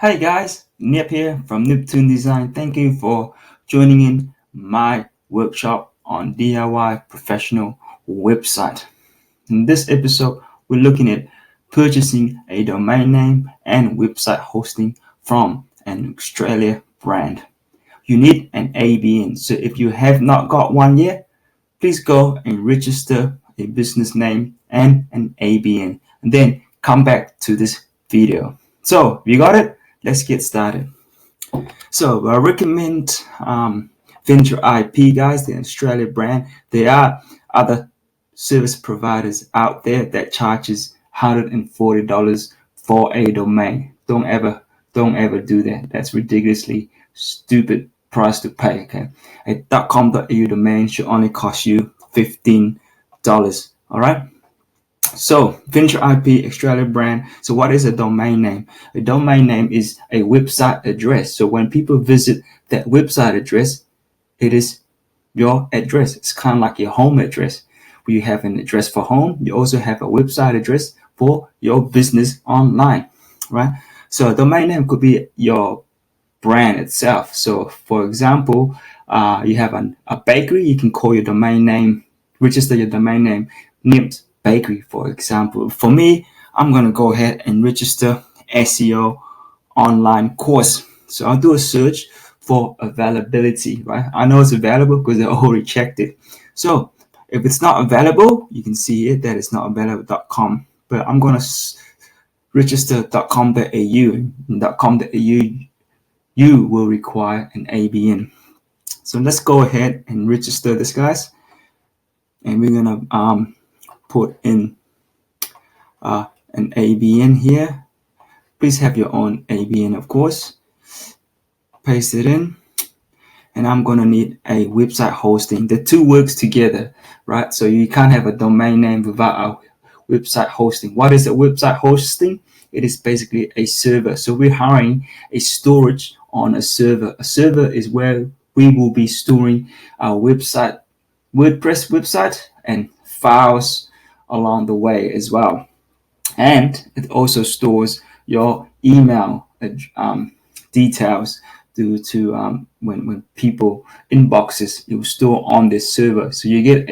Hey guys, Nip here from Niptune Design. Thank you for joining in my workshop on DIY professional website. In this episode, we're looking at purchasing a domain name and website hosting from an Australia brand. You need an ABN. So if you have not got one yet, please go and register a business name and an ABN, and then come back to this video. So, you got it? Let's get started. So, I recommend Ventraip, guys, the Australia brand. There are other service providers out there that charges $140 for a domain. Don't ever do that. That's ridiculously stupid price to pay. Okay, a .com.au domain should only cost you $15. All right. So Ventraip, Australia brand. So what is a domain name? A domain name is a website address. So when people visit that website address, it is your address. It's kind of like your home address. Where you have an address for home, you also have a website address for your business online, right? So a domain name could be your brand itself. So for example, you have a bakery, you can call your domain name, register your domain name, Nips Bakery, for example. For me, I'm going to go ahead and register SEO online course. So I'll do a search for availability, right? I know it's available because I already checked it. So if it's not available, you can see it that it's not available.com. But I'm going to register .com.au. .com.au, you will require an ABN. So let's go ahead and register this, guys. And we're going to put in an ABN here. Please have your own ABN, of course. Paste it in. And I'm going to need a website hosting. The two works together, right? So you can't have a domain name without a website hosting. What is a website hosting? It is basically a server. So we're hiring a storage on a server. A server is where we will be storing our website, WordPress website, and files along the way as well. And it also stores your email details due to when people inboxes, it will store on this server. So you get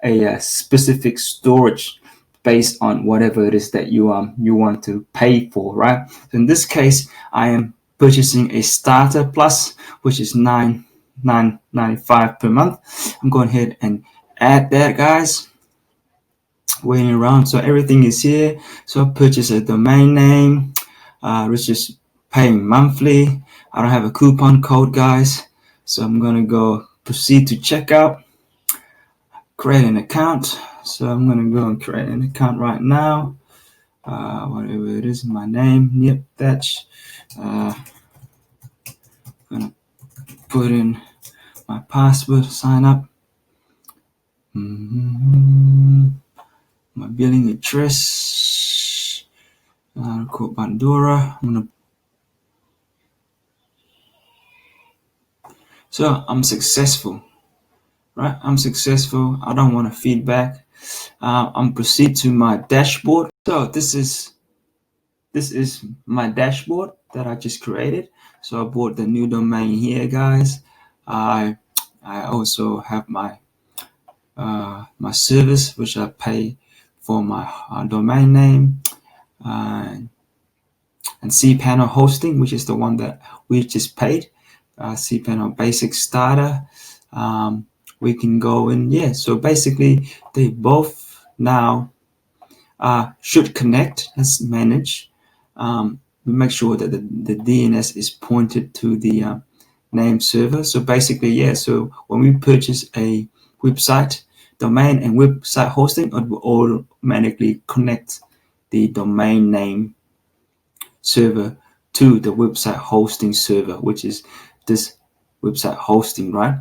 a specific storage based on whatever it is that you want to pay for, right? So in this case, I am purchasing a starter plus, which is $9.95 per month. I'm going ahead and add that, guys. Waiting around, so everything is here. So I purchase a domain name, which is paying monthly. I don't have a coupon code, guys, so I'm gonna go proceed to checkout, create an account. So I'm gonna go and create an account right now. Whatever it is, my name, yep, that's gonna put in my password, sign up. My billing address, code Pandora. So I'm successful, right? I'm successful. I don't want to feedback. I'm proceed to my dashboard. So this is my dashboard that I just created. So I bought the new domain here, guys. I also have my my service, which I pay for my domain name, and cPanel hosting, which is the one that we just paid. cPanel basic starter. We can go in, yeah. So basically, they both now should connect as managed. We make sure that the DNS is pointed to the name server. So basically, yeah. So when we purchase a website domain and website hosting, it will automatically connect the domain name server to the website hosting server, which is this website hosting, right?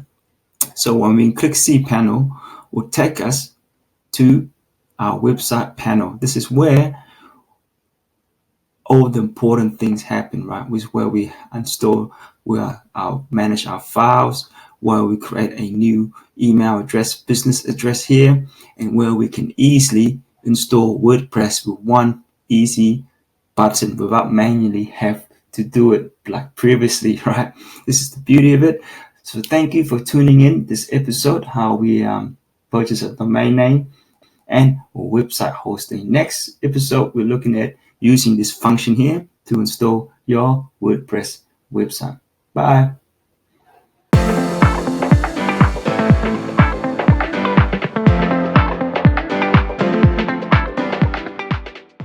So when we click cPanel, will take us to our website panel. This is where all the important things happen, right? Which is where we install, where I'll manage our files, where we create a new email address, business address here, and where we can easily install WordPress with one easy button without manually have to do it like previously, right? This is the beauty of it. So thank you for tuning in this episode, how we purchase a domain name and website hosting. Next episode, we're looking at using this function here to install your WordPress website. Bye.